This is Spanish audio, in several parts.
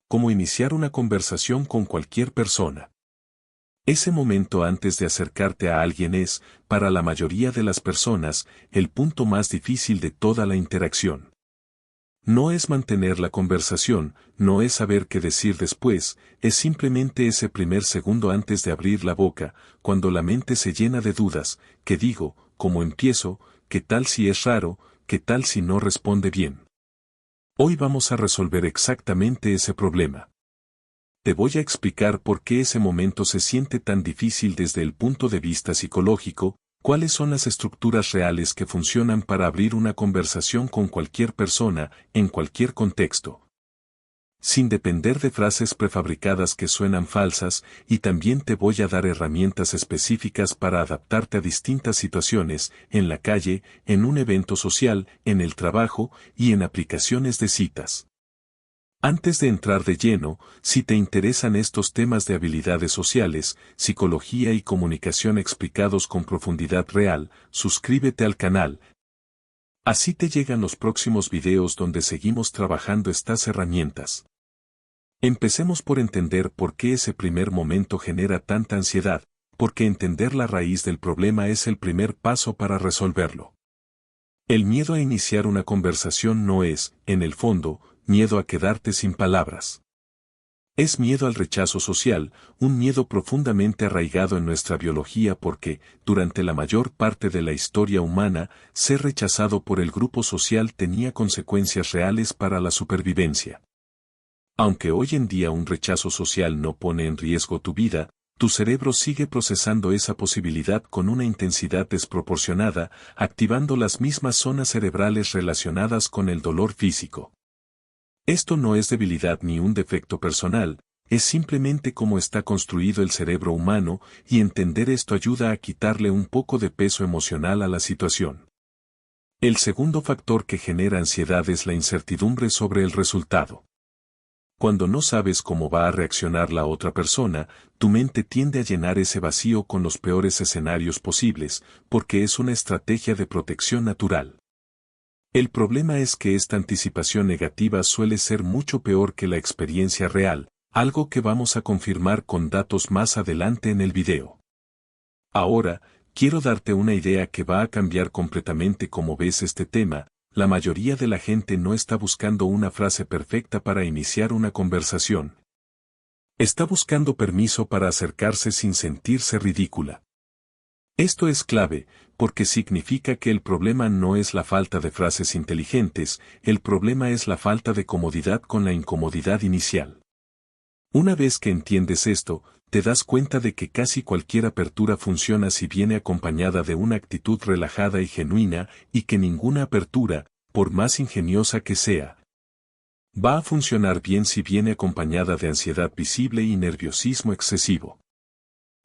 Como iniciar una conversación con cualquier persona. Ese momento antes de acercarte a alguien es, para la mayoría de las personas, el punto más difícil de toda la interacción. No es mantener la conversación, no es saber qué decir después, es simplemente ese primer segundo antes de abrir la boca, cuando la mente se llena de dudas, ¿qué digo? ¿Cómo empiezo? ¿Qué tal si es raro? ¿Qué tal si no responde bien? Hoy vamos a resolver exactamente ese problema. Te voy a explicar por qué ese momento se siente tan difícil desde el punto de vista psicológico, cuáles son las estructuras reales que funcionan para abrir una conversación con cualquier persona, en cualquier contexto. Sin depender de frases prefabricadas que suenan falsas, y también te voy a dar herramientas específicas para adaptarte a distintas situaciones, en la calle, en un evento social, en el trabajo y en aplicaciones de citas. Antes de entrar de lleno, si te interesan estos temas de habilidades sociales, psicología y comunicación explicados con profundidad real, suscríbete al canal. Así te llegan los próximos videos donde seguimos trabajando estas herramientas. Empecemos por entender por qué ese primer momento genera tanta ansiedad, porque entender la raíz del problema es el primer paso para resolverlo. El miedo a iniciar una conversación no es, en el fondo, miedo a quedarte sin palabras. Es miedo al rechazo social, un miedo profundamente arraigado en nuestra biología porque, durante la mayor parte de la historia humana, ser rechazado por el grupo social tenía consecuencias reales para la supervivencia. Aunque hoy en día un rechazo social no pone en riesgo tu vida, tu cerebro sigue procesando esa posibilidad con una intensidad desproporcionada, activando las mismas zonas cerebrales relacionadas con el dolor físico. Esto no es debilidad ni un defecto personal, es simplemente cómo está construido el cerebro humano, y entender esto ayuda a quitarle un poco de peso emocional a la situación. El segundo factor que genera ansiedad es la incertidumbre sobre el resultado. Cuando no sabes cómo va a reaccionar la otra persona, tu mente tiende a llenar ese vacío con los peores escenarios posibles, porque es una estrategia de protección natural. El problema es que esta anticipación negativa suele ser mucho peor que la experiencia real, algo que vamos a confirmar con datos más adelante en el video. Ahora, quiero darte una idea que va a cambiar completamente cómo ves este tema. La mayoría de la gente no está buscando una frase perfecta para iniciar una conversación. Está buscando permiso para acercarse sin sentirse ridícula. Esto es clave, porque significa que el problema no es la falta de frases inteligentes, el problema es la falta de comodidad con la incomodidad inicial. Una vez que entiendes esto, te das cuenta de que casi cualquier apertura funciona si viene acompañada de una actitud relajada y genuina, y que ninguna apertura, por más ingeniosa que sea, va a funcionar bien si viene acompañada de ansiedad visible y nerviosismo excesivo.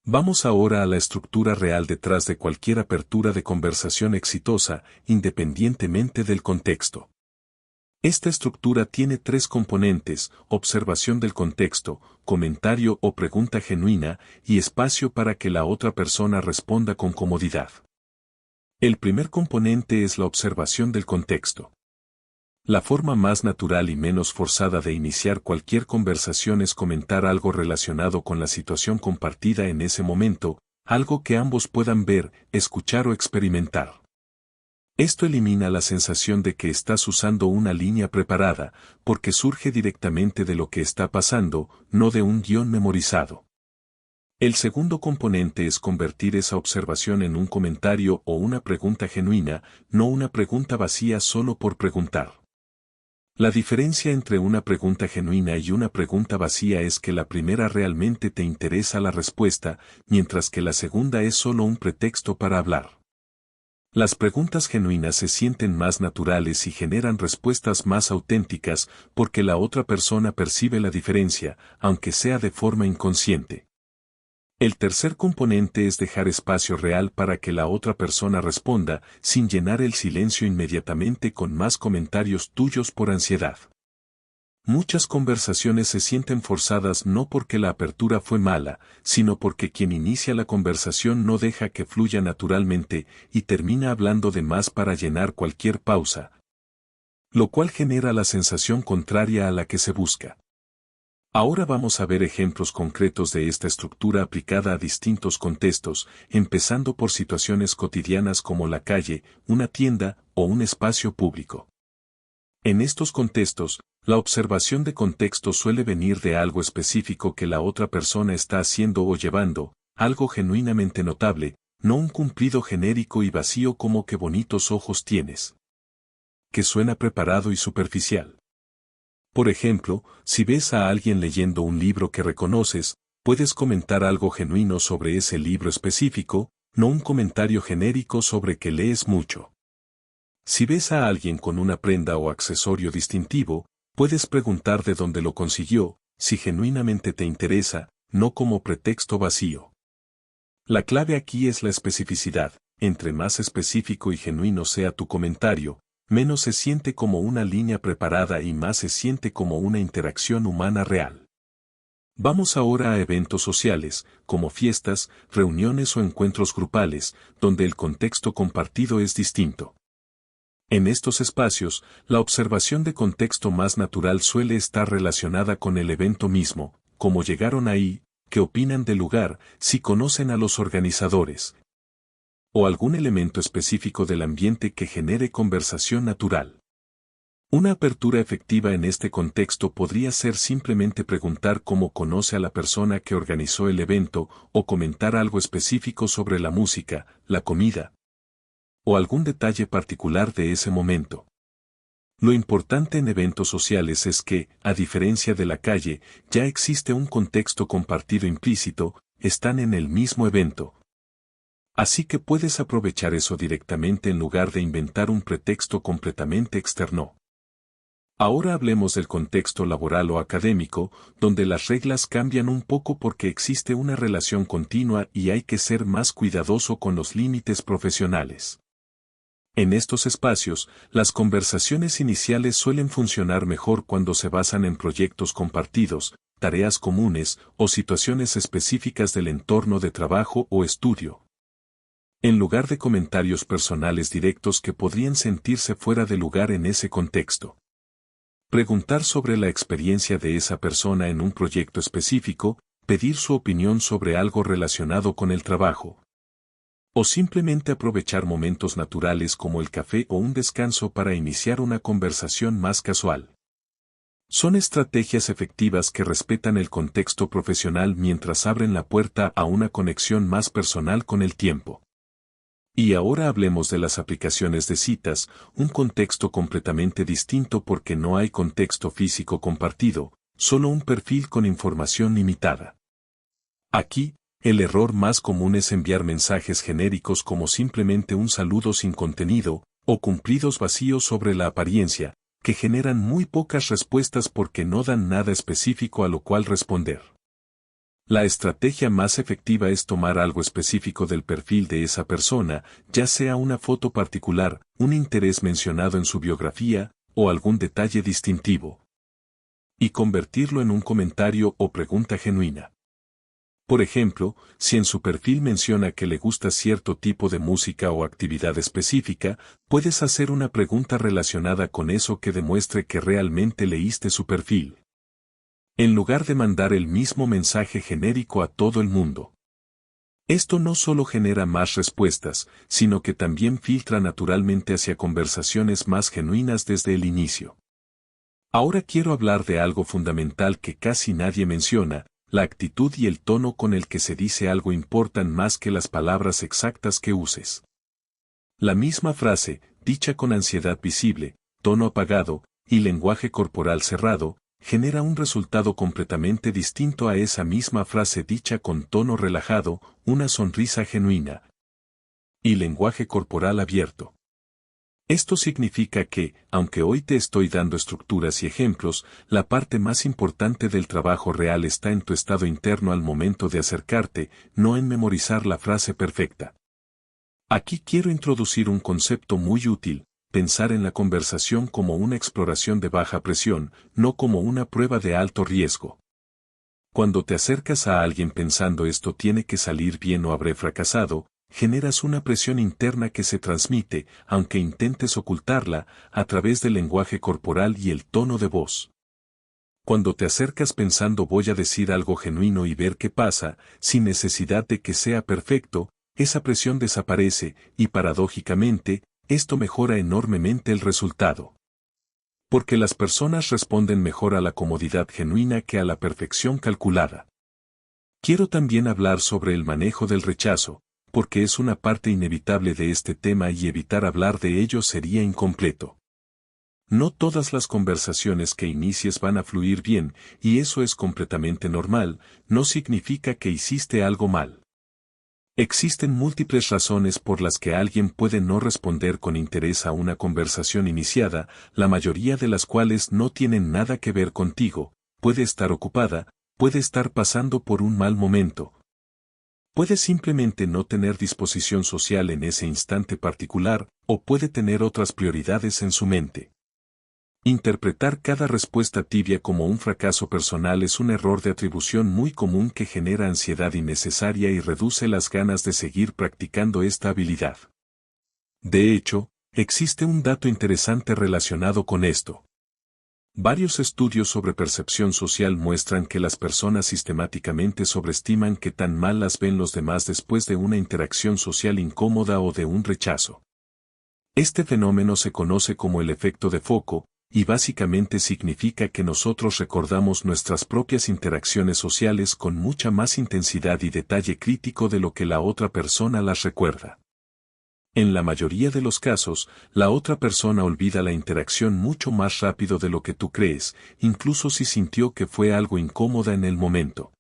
Vamos ahora a la estructura real detrás de cualquier apertura de conversación exitosa, independientemente del contexto. Esta estructura tiene tres componentes: observación del contexto, comentario o pregunta genuina, y espacio para que la otra persona responda con comodidad. El primer componente es la observación del contexto. La forma más natural y menos forzada de iniciar cualquier conversación es comentar algo relacionado con la situación compartida en ese momento, algo que ambos puedan ver, escuchar o experimentar. Esto elimina la sensación de que estás usando una línea preparada, porque surge directamente de lo que está pasando, no de un guión memorizado. El segundo componente es convertir esa observación en un comentario o una pregunta genuina, no una pregunta vacía solo por preguntar. La diferencia entre una pregunta genuina y una pregunta vacía es que la primera realmente te interesa la respuesta, mientras que la segunda es solo un pretexto para hablar. Las preguntas genuinas se sienten más naturales y generan respuestas más auténticas porque la otra persona percibe la diferencia, aunque sea de forma inconsciente. El tercer componente es dejar espacio real para que la otra persona responda, sin llenar el silencio inmediatamente con más comentarios tuyos por ansiedad. Muchas conversaciones se sienten forzadas no porque la apertura fue mala, sino porque quien inicia la conversación no deja que fluya naturalmente y termina hablando de más para llenar cualquier pausa, lo cual genera la sensación contraria a la que se busca. Ahora vamos a ver ejemplos concretos de esta estructura aplicada a distintos contextos, empezando por situaciones cotidianas como la calle, una tienda o un espacio público. En estos contextos, la observación de contexto suele venir de algo específico que la otra persona está haciendo o llevando, algo genuinamente notable, no un cumplido genérico y vacío como "qué bonitos ojos tienes", que suena preparado y superficial. Por ejemplo, si ves a alguien leyendo un libro que reconoces, puedes comentar algo genuino sobre ese libro específico, no un comentario genérico sobre que lees mucho. Si ves a alguien con una prenda o accesorio distintivo, puedes preguntar de dónde lo consiguió, si genuinamente te interesa, no como pretexto vacío. La clave aquí es la especificidad. Entre más específico y genuino sea tu comentario, menos se siente como una línea preparada y más se siente como una interacción humana real. Vamos ahora a eventos sociales, como fiestas, reuniones o encuentros grupales, donde el contexto compartido es distinto. En estos espacios, la observación de contexto más natural suele estar relacionada con el evento mismo, cómo llegaron ahí, qué opinan del lugar, si conocen a los organizadores, o algún elemento específico del ambiente que genere conversación natural. Una apertura efectiva en este contexto podría ser simplemente preguntar cómo conoce a la persona que organizó el evento, o comentar algo específico sobre la música, la comida, o algún detalle particular de ese momento. Lo importante en eventos sociales es que, a diferencia de la calle, ya existe un contexto compartido implícito, están en el mismo evento. Así que puedes aprovechar eso directamente en lugar de inventar un pretexto completamente externo. Ahora hablemos del contexto laboral o académico, donde las reglas cambian un poco porque existe una relación continua y hay que ser más cuidadoso con los límites profesionales. En estos espacios, las conversaciones iniciales suelen funcionar mejor cuando se basan en proyectos compartidos, tareas comunes o situaciones específicas del entorno de trabajo o estudio, en lugar de comentarios personales directos que podrían sentirse fuera de lugar en ese contexto. Preguntar sobre la experiencia de esa persona en un proyecto específico, pedir su opinión sobre algo relacionado con el trabajo, o simplemente aprovechar momentos naturales como el café o un descanso para iniciar una conversación más casual. Son estrategias efectivas que respetan el contexto profesional mientras abren la puerta a una conexión más personal con el tiempo. Y ahora hablemos de las aplicaciones de citas, un contexto completamente distinto porque no hay contexto físico compartido, solo un perfil con información limitada. Aquí, el error más común es enviar mensajes genéricos como simplemente un saludo sin contenido, o cumplidos vacíos sobre la apariencia, que generan muy pocas respuestas porque no dan nada específico a lo cual responder. La estrategia más efectiva es tomar algo específico del perfil de esa persona, ya sea una foto particular, un interés mencionado en su biografía, o algún detalle distintivo, y convertirlo en un comentario o pregunta genuina. Por ejemplo, si en su perfil menciona que le gusta cierto tipo de música o actividad específica, puedes hacer una pregunta relacionada con eso que demuestre que realmente leíste su perfil, en lugar de mandar el mismo mensaje genérico a todo el mundo. Esto no solo genera más respuestas, sino que también filtra naturalmente hacia conversaciones más genuinas desde el inicio. Ahora quiero hablar de algo fundamental que casi nadie menciona: la actitud y el tono con el que se dice algo importan más que las palabras exactas que uses. La misma frase, dicha con ansiedad visible, tono apagado y lenguaje corporal cerrado, genera un resultado completamente distinto a esa misma frase dicha con tono relajado, una sonrisa genuina y lenguaje corporal abierto. Esto significa que, aunque hoy te estoy dando estructuras y ejemplos, la parte más importante del trabajo real está en tu estado interno al momento de acercarte, no en memorizar la frase perfecta. Aquí quiero introducir un concepto muy útil: pensar en la conversación como una exploración de baja presión, no como una prueba de alto riesgo. Cuando te acercas a alguien pensando esto tiene que salir bien o habré fracasado, generas una presión interna que se transmite, aunque intentes ocultarla, a través del lenguaje corporal y el tono de voz. Cuando te acercas pensando voy a decir algo genuino y ver qué pasa, sin necesidad de que sea perfecto, esa presión desaparece y paradójicamente, esto mejora enormemente el resultado. Porque las personas responden mejor a la comodidad genuina que a la perfección calculada. Quiero también hablar sobre el manejo del rechazo, porque es una parte inevitable de este tema y evitar hablar de ello sería incompleto. No todas las conversaciones que inicies van a fluir bien, y eso es completamente normal, no significa que hiciste algo mal. Existen múltiples razones por las que alguien puede no responder con interés a una conversación iniciada, la mayoría de las cuales no tienen nada que ver contigo, puede estar ocupada, puede estar pasando por un mal momento. Puede simplemente no tener disposición social en ese instante particular, o puede tener otras prioridades en su mente. Interpretar cada respuesta tibia como un fracaso personal es un error de atribución muy común que genera ansiedad innecesaria y reduce las ganas de seguir practicando esta habilidad. De hecho, existe un dato interesante relacionado con esto. Varios estudios sobre percepción social muestran que las personas sistemáticamente sobreestiman qué tan mal las ven los demás después de una interacción social incómoda o de un rechazo. Este fenómeno se conoce como el efecto de foco, y básicamente significa que nosotros recordamos nuestras propias interacciones sociales con mucha más intensidad y detalle crítico de lo que la otra persona las recuerda. En la mayoría de los casos, la otra persona olvida la interacción mucho más rápido de lo que tú crees, incluso si sintió que fue algo incómoda en el momento.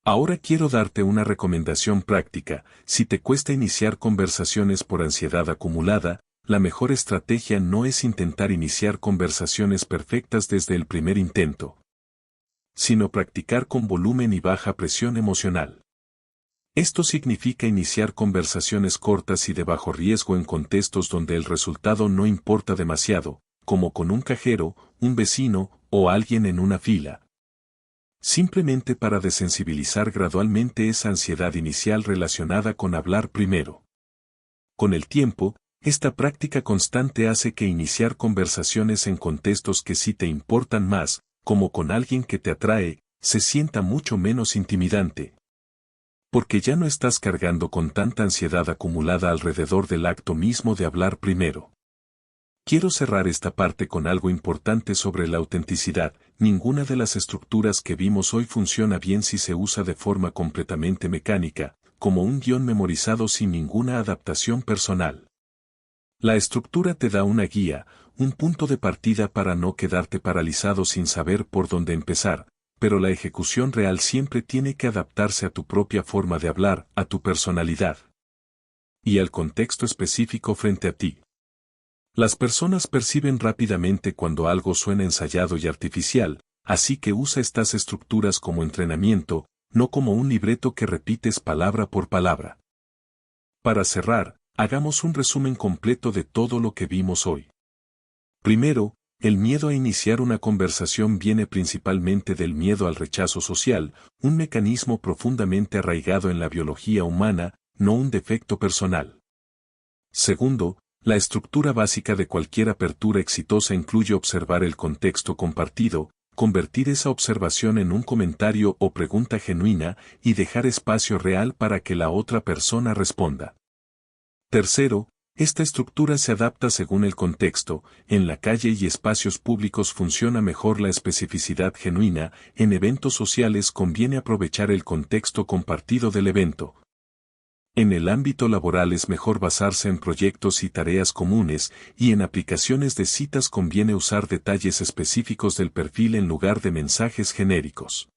Ahora quiero darte una recomendación práctica: si te cuesta iniciar conversaciones por ansiedad acumulada, la mejor estrategia no es intentar iniciar conversaciones perfectas desde el primer intento, sino practicar con volumen y baja presión emocional. Esto significa iniciar conversaciones cortas y de bajo riesgo en contextos donde el resultado no importa demasiado, como con un cajero, un vecino o alguien en una fila. Simplemente para desensibilizar gradualmente esa ansiedad inicial relacionada con hablar primero. Con el tiempo, esta práctica constante hace que iniciar conversaciones en contextos que sí te importan más, como con alguien que te atrae, se sienta mucho menos intimidante. Porque ya no estás cargando con tanta ansiedad acumulada alrededor del acto mismo de hablar primero. Quiero cerrar esta parte con algo importante sobre la autenticidad. Ninguna de las estructuras que vimos hoy funciona bien si se usa de forma completamente mecánica, como un guión memorizado sin ninguna adaptación personal. La estructura te da una guía, un punto de partida para no quedarte paralizado sin saber por dónde empezar, pero la ejecución real siempre tiene que adaptarse a tu propia forma de hablar, a tu personalidad y al contexto específico frente a ti. Las personas perciben rápidamente cuando algo suena ensayado y artificial, así que usa estas estructuras como entrenamiento, no como un libreto que repites palabra por palabra. Para cerrar, hagamos un resumen completo de todo lo que vimos hoy. Primero, el miedo a iniciar una conversación viene principalmente del miedo al rechazo social, un mecanismo profundamente arraigado en la biología humana, no un defecto personal. Segundo, la estructura básica de cualquier apertura exitosa incluye observar el contexto compartido, convertir esa observación en un comentario o pregunta genuina y dejar espacio real para que la otra persona responda. Tercero, esta estructura se adapta según el contexto. En la calle y espacios públicos funciona mejor la especificidad genuina, en eventos sociales conviene aprovechar el contexto compartido del evento. En el ámbito laboral es mejor basarse en proyectos y tareas comunes, y en aplicaciones de citas conviene usar detalles específicos del perfil en lugar de mensajes genéricos.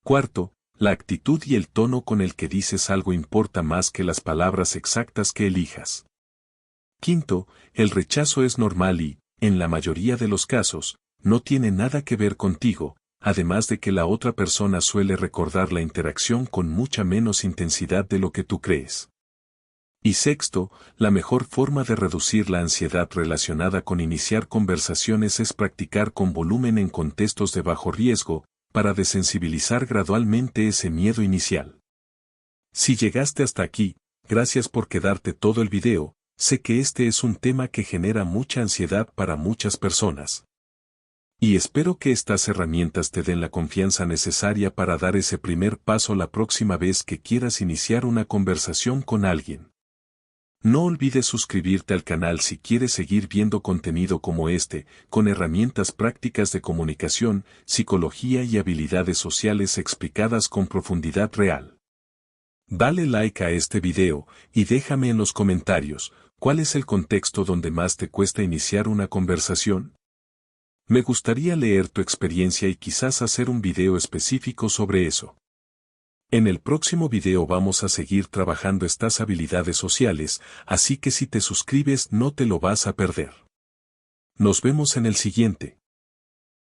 Cuarto, la actitud y el tono con el que dices algo importa más que las palabras exactas que elijas. Quinto, el rechazo es normal y, en la mayoría de los casos, no tiene nada que ver contigo, además de que la otra persona suele recordar la interacción con mucha menos intensidad de lo que tú crees. Y sexto, la mejor forma de reducir la ansiedad relacionada con iniciar conversaciones es practicar con volumen en contextos de bajo riesgo, para desensibilizar gradualmente ese miedo inicial. Si llegaste hasta aquí, gracias por quedarte todo el video. Sé que este es un tema que genera mucha ansiedad para muchas personas. Y espero que estas herramientas te den la confianza necesaria para dar ese primer paso la próxima vez que quieras iniciar una conversación con alguien. No olvides suscribirte al canal si quieres seguir viendo contenido como este, con herramientas prácticas de comunicación, psicología y habilidades sociales explicadas con profundidad real. Dale like a este video y déjame en los comentarios, ¿cuál es el contexto donde más te cuesta iniciar una conversación? Me gustaría leer tu experiencia y quizás hacer un video específico sobre eso. En el próximo video vamos a seguir trabajando estas habilidades sociales, así que si te suscribes no te lo vas a perder. Nos vemos en el siguiente.